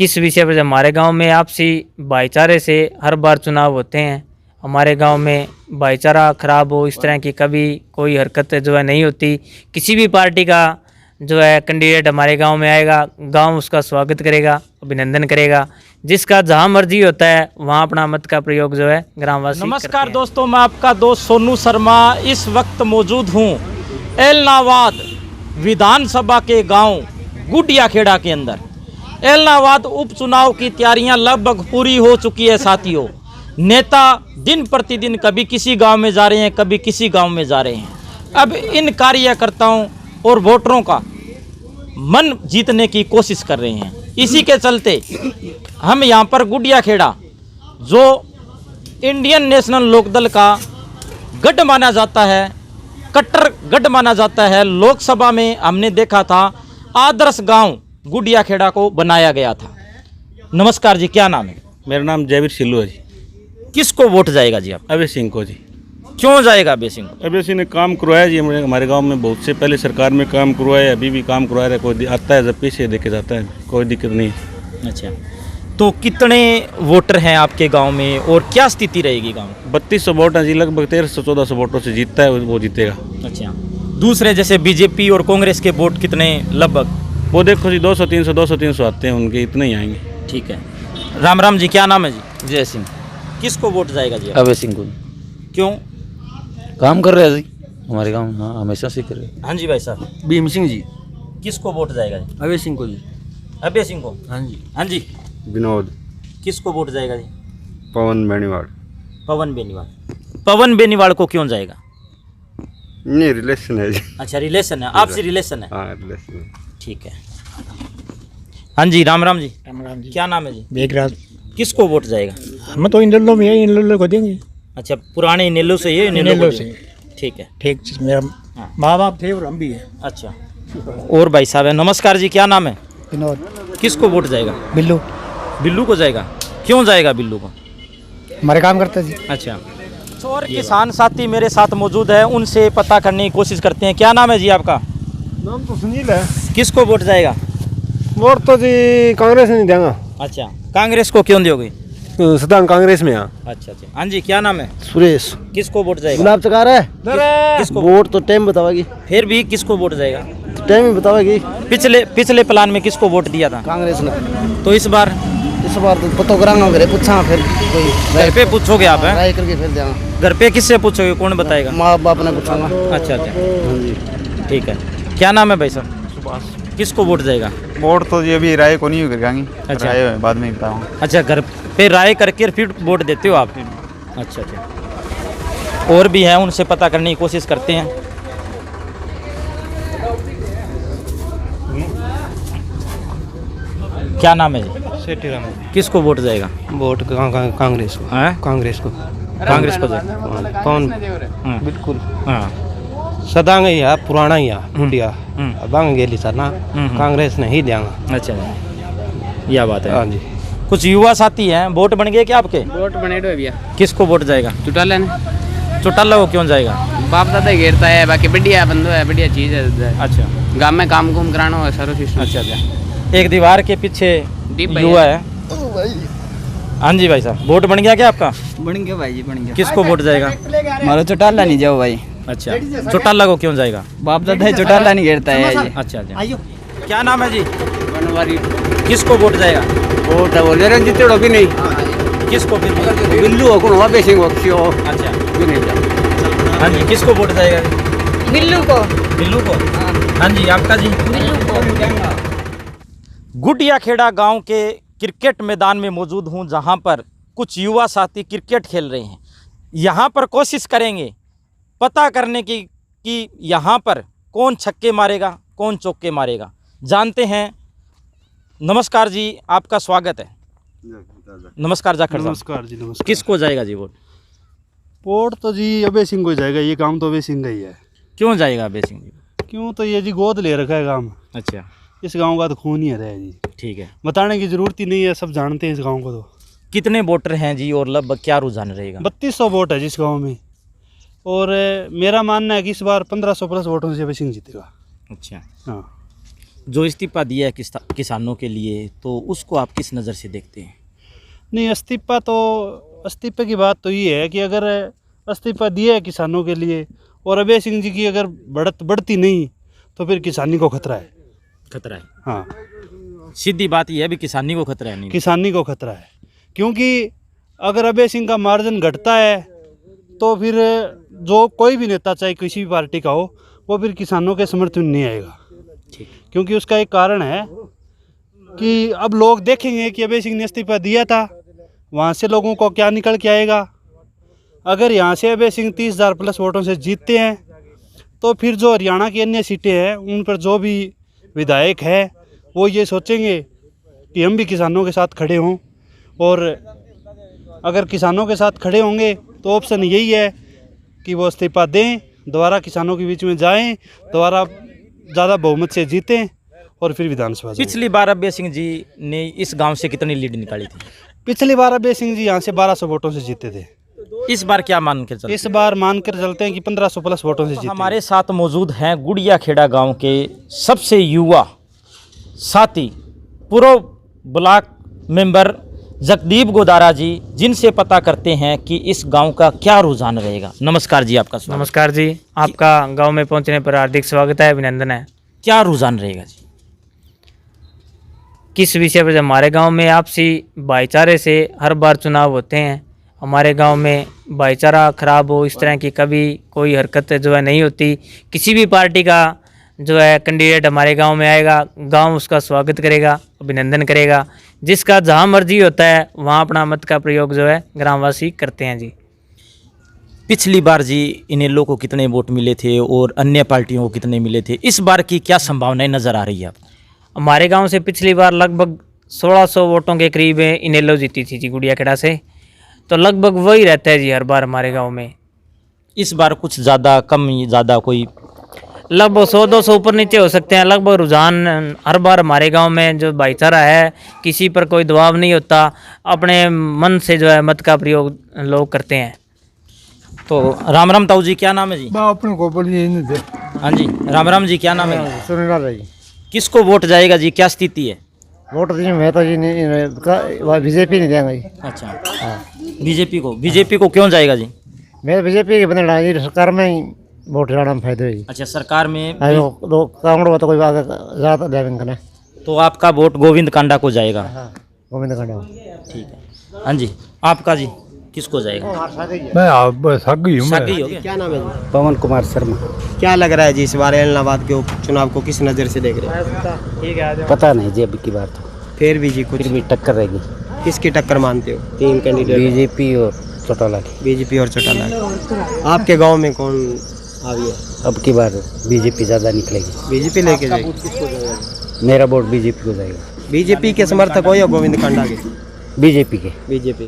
किस विषय पर? हमारे गांव में आपसी भाईचारे से हर बार चुनाव होते हैं। हमारे गांव में भाईचारा खराब हो इस तरह की कभी कोई हरकत जो है नहीं होती। किसी भी पार्टी का जो है कैंडिडेट हमारे गांव में आएगा, गांव उसका स्वागत करेगा, अभिनंदन करेगा। जिसका जहां मर्जी होता है वहां अपना मत का प्रयोग जो है ग्रामवासी। नमस्कार दोस्तों, मैं आपका दोस्त सोनू शर्मा इस वक्त मौजूद हूं एलनाबाद विधानसभा के गांव गुडियाखेड़ा के अंदर। एलनाबाद उपचुनाव की तैयारियां लगभग पूरी हो चुकी है साथियों। नेता दिन प्रतिदिन कभी किसी गांव में जा रहे हैं, कभी किसी गांव में जा रहे हैं। अब इन कार्यकर्ताओं और वोटरों का मन जीतने की कोशिश कर रहे हैं। इसी के चलते हम यहाँ पर गुडियाखेड़ा, जो इंडियन नेशनल लोकदल का गढ़ माना जाता है, कट्टर गढ़ माना जाता है, लोकसभा में हमने देखा था आदर्श गांव गुडियाखेड़ा को बनाया गया था। नमस्कार जी, क्या नाम है? मेरा नाम जयवीर सिल्लू है जी। किसको वोट जाएगा जी आप? अभय सिंह को जी। क्यों जाएगा अभय सिंह को? अभय सिंह ने काम करवाया जी हमारे गांव में, बहुत से पहले सरकार में काम करवाया, अभी भी काम करवा रहा है। कोई आता है जब पैसे देके जाता है, कोई दिक्कत नहीं। अच्छा, तो कितने वोटर हैं आपके गांव में और क्या स्थिति रहेगी गांव में? 3200 वोट हैं जी, लगभग 1300-1400 वोटों से जीतता है, वो जीतेगा। अच्छा, दूसरे जैसे बीजेपी और कांग्रेस के वोट कितने लगभग? वो देखो जी 200-300 आते हैं उनके, इतने ही आएंगे। ठीक है। राम राम जी, क्या नाम है जी? जय सिंह। किसको वोट जाएगा जी? अभय सिंह को। क्यों? काम कर रहे हैं जी हमारे गांव में। हाँ, हमेशा से कर रहे हैं। हाँ जी भाई साहब, भीम सिंह जी। किसको वोट जाएगा जी? अभय सिंह को जी। अभय सिंह को। हाँ जी। हाँ जी, विनोद। किसको वोट जाएगा जी? पवन बेनीवाल। पवन बेनीवाल। पवन बेनीवाल को क्यों जाएगा? नहीं, रिलेशन है जी। अच्छा, रिलेशन है, आपसे रिलेशन है। हाँ, रिलेशन है। ठीक है। हाँ जी, राम राम जी। राम राम जी। क्या नाम है जी? मेघराज। किसको वोट जाएगा? हम तो इन लोगों में है, इन लोगों को देंगे। अच्छा, पुराने नेल्लो से ये नेल्लो से। ठीक है। ठीक, मेरा माँ बाप थे और हम भी हैं। अच्छा, और भाई साहब है। नमस्कार जी, क्या नाम है? विनोद। किसको वोट जाएगा? बिल्लू। बिल्लू को जाएगा। क्यों जाएगा बिल्लू को? हमारे काम करते जी। अच्छा, और किसान साथी मेरे साथ मौजूद है, उनसे पता करने की कोशिश करते हैं। क्या नाम है जी आपका? नाम तो सुनील है। किसको वोट जाएगा? वोट तो जी कांग्रेस नहीं देंगे। अच्छा, कांग्रेस को क्यों दोगे? सदा कांग्रेस में। अच्छा अच्छा। हाँ जी, क्या नाम है? सुरेश। किसको वोट जाएगा? गुलाब चकार है। किसको? वोट तो टाइम बतावेगी। फिर भी किसको वोट जाएगा? टाइम ही बतावेगी। पिछले प्लान में किसको वोट दिया था? कांग्रेस ने। तो इस बार तो पतो करांगा, घरे पूछा फिर कोई घर पे पूछोगे आप? हैं राय करके फिर देंगे। घर पे किससे पूछोगे? कौन बताएगा? माँ बाप ने पूछांगा। अच्छा अच्छा, हाँ जी। ठीक है। क्या नाम है भाई साहब? सुभाष। किसको वोट जाएगा? वोट तो ये अभी राय को नहीं करेंगे। अच्छा। राय बाद में बताऊँ। अच्छा, घर पे राय करके फिर वोट देते हो आप? अच्छा अच्छा। और भी हैं, उनसे पता करने की कोशिश करते हैं। क्या नाम है जी? सेठी राम। किसको वोट जाएगा? वोट कांग्रेस को। हैं? कांग्रेस को। कांग्रेस को जाएगा। कौन? हाँ। बिल्कुल। हाँ। सदांग ही है, पुराना ही है गुडिया। बांग गेली सर ना, कांग्रेस ने ही देंगे। अच्छा, यह बात है। हाँ जी। कुछ युवा साथी हैं, वोट बन गए क्या आपके? वोट बने भैया। किसको वोट जाएगा? चुटाला ने। चौटाला को क्यों जाएगा? बाप दादा घेरता है, बाकी बढ़िया बंदो है, बढ़िया चीज़ है। अच्छा, गाँव में काम कुम कराना हो सारो सिस्टम। अच्छा अच्छा। एक दीवार के पीछे युवा है। हाँ जी भाई साहब, वोट बन गया क्या आपका? बन गया भाई जी, बन गया। किसको वोट जाएगा? मारो चुटाला नहीं जाओ भाई। अच्छा, चौटाला को क्यों जाएगा? बाप दादा है, चुटाला नहीं घेरता है जी। अच्छा अच्छा। क्या नाम है जी? बनवारी। किसको वोट जाएगा? वोट बोले रंजित भी नहीं। किसको? बिल्लू हो कौन अभय सिंह हो। अच्छा, भी नहीं जा। हाँ जी, किसको वोट जाएगा? बिल्लू को। बिल्लू को। हाँ जी, आपका जी? बिल्लू को। गुडियाखेड़ा गांव के क्रिकेट मैदान में मौजूद हूं, जहां पर कुछ युवा साथी क्रिकेट खेल रहे हैं। यहां पर कोशिश करेंगे पता करने की कि यहां पर कौन छक्के मारेगा, कौन चौके मारेगा। जानते हैं। नमस्कार जी, आपका स्वागत है। नमस्कार जाखड़ साहब। नमस्कार जी। नमस्कार। किसको जाएगा जी वोट? वोट तो जी अभय सिंह को जाएगा। ये काम तो अभय सिंह का ही है। क्यों जाएगा अभय सिंह जी? क्यों तो ये जी गोद ले रखा है काम। अच्छा, इस गांव का तो खून ही है जी। ठीक है। बताने की जरूरत ही नहीं है, सब जानते हैं इस गांव को। तो कितने वोटर हैं जी और लगभग क्या रुझान रहेगा? 3200 वोट है जिस गांव में। और मेरा मानना है कि इस बार 1500 प्लस वोटों से अभय सिंह जीतेगा। अच्छा, हाँ। जो इस्तीफा दिया है किसानों के लिए, तो उसको आप किस नज़र से देखते हैं? नहीं, इस्तीफे की बात तो ये है कि अगर इस्तीफा दिया है किसानों के लिए और अभय सिंह जी की अगर बढ़ती नहीं तो फिर किसानी को खतरा है। खतरा है? हाँ, सीधी बात यह है भी किसानी को खतरा है। नहीं, किसानी को खतरा है, क्योंकि अगर अभय सिंह का मार्जिन घटता है तो फिर जो कोई भी नेता चाहे किसी भी पार्टी का हो वो फिर किसानों के समर्थन में नहीं आएगा। ठीक। क्योंकि उसका एक कारण है कि अब लोग देखेंगे कि अभय सिंह ने इस्तीफा दिया था, वहाँ से लोगों को क्या निकल के आएगा। अगर यहाँ से अभय सिंह 30,000 प्लस वोटों से जीतते हैं तो फिर जो हरियाणा की अन्य सीटें हैं उन पर जो भी विधायक है वो ये सोचेंगे कि हम भी किसानों के साथ खड़े हों, और अगर किसानों के साथ खड़े होंगे तो ऑप्शन यही है कि वो इस्तीफा दें, दोबारा किसानों के बीच में जाएं, दोबारा ज़्यादा बहुमत से जीतें और फिर विधानसभा जाएं। पिछली बार अभय सिंह जी ने इस गांव से कितनी लीड निकाली थी? पिछली बार अभय सिंह जी यहाँ से 1200 वोटों से जीते थे। इस बार क्या मान कर चलते? इस बार मानकर चलते हैं कि 1500 प्लस वोटों से जीते। हमारे साथ मौजूद हैं गुड़िया खेड़ा गांव के सबसे युवा साथी पूर्व ब्लॉक मेंबर जगदीप गोदारा जी, जिनसे पता करते हैं कि इस गांव का क्या रुझान रहेगा। नमस्कार जी, आपका स्वागत। नमस्कार जी, आपका गांव में पहुंचने पर हार्दिक स्वागत है, अभिनंदन है। क्या रुझान रहेगा जी? किस विषय पर? हमारे गांव में आपसी भाईचारे से हर बार चुनाव होते हैं। हमारे गांव में भाईचारा खराब हो इस तरह की कभी कोई हरकत जो है नहीं होती। किसी भी पार्टी का जो है कैंडिडेट हमारे गांव में आएगा, गांव उसका स्वागत करेगा, अभिनंदन करेगा। जिसका जहां मर्जी होता है वहां अपना मत का प्रयोग जो है ग्रामवासी करते हैं जी। पिछली बार जी इनेलो को कितने वोट मिले थे और अन्य पार्टियों को कितने मिले थे? इस बार की क्या संभावनाएं नजर आ रही है आपको? हमारे गांव से पिछली बार लगभग 1600 वोटों के करीब इनेलो जीती थी जी गुड़िया खेड़ा से, तो लगभग वही रहता है जी हर बार हमारे गांव में। इस बार कुछ ज़्यादा कम ज़्यादा कोई लगभग 100-200 ऊपर नीचे हो सकते हैं। लगभग रुझान हर बार हमारे गांव में जो भाईचारा है, किसी पर कोई दबाव नहीं होता, अपने मन से जो है मत का प्रयोग लोग करते हैं। तो राम राम ताऊ जी, क्या नाम है जी? अपने को बोलिए। हाँ जी, राम राम जी, क्या नाम है? सुनील जी। किसको वोट जाएगा जी, क्या स्थिति है? वोट दीजिए, मैं तो जी बीजेपी नहीं देंगे जी। अच्छा, हाँ, बीजेपी को क्यों जाएगा जी? मैं बीजेपी के बंदे जी, सरकार में ही वोट डालने में फायदा है जी। अच्छा, सरकार में दो कांग्रेस तो कोई ज़्यादा देवेंगे ना। तो आपका वोट गोविंद कांडा को जाएगा? गोविंद कांडा। ठीक है। हाँ जी, आपका जी किसको जाएगा? मैं सागी हूँ। सागी हो गया। क्या नाम है जी? पवन कुमार शर्मा। क्या लग रहा है जी इस बार एलनाबाद के उपचुनाव को किस नज़र से देख रहे हैं? पता नहीं जी, अभी की बार तो फिर भी जी कुछ फिर भी टक्कर रहेगी। किसकी टक्कर मानते हो? 3 कैंडिडेट, बीजेपी और चौटाला की। बीजेपी और चौटाला। आपके गांव में कौन आ गया? अब की बार बीजेपी ज़्यादा निकलेगी। बीजेपी लेके जाएगी। मेरा वोट बीजेपी को जाएगा। बीजेपी के समर्थक हो या गोविंद कांडा के? बीजेपी के। बीजेपी।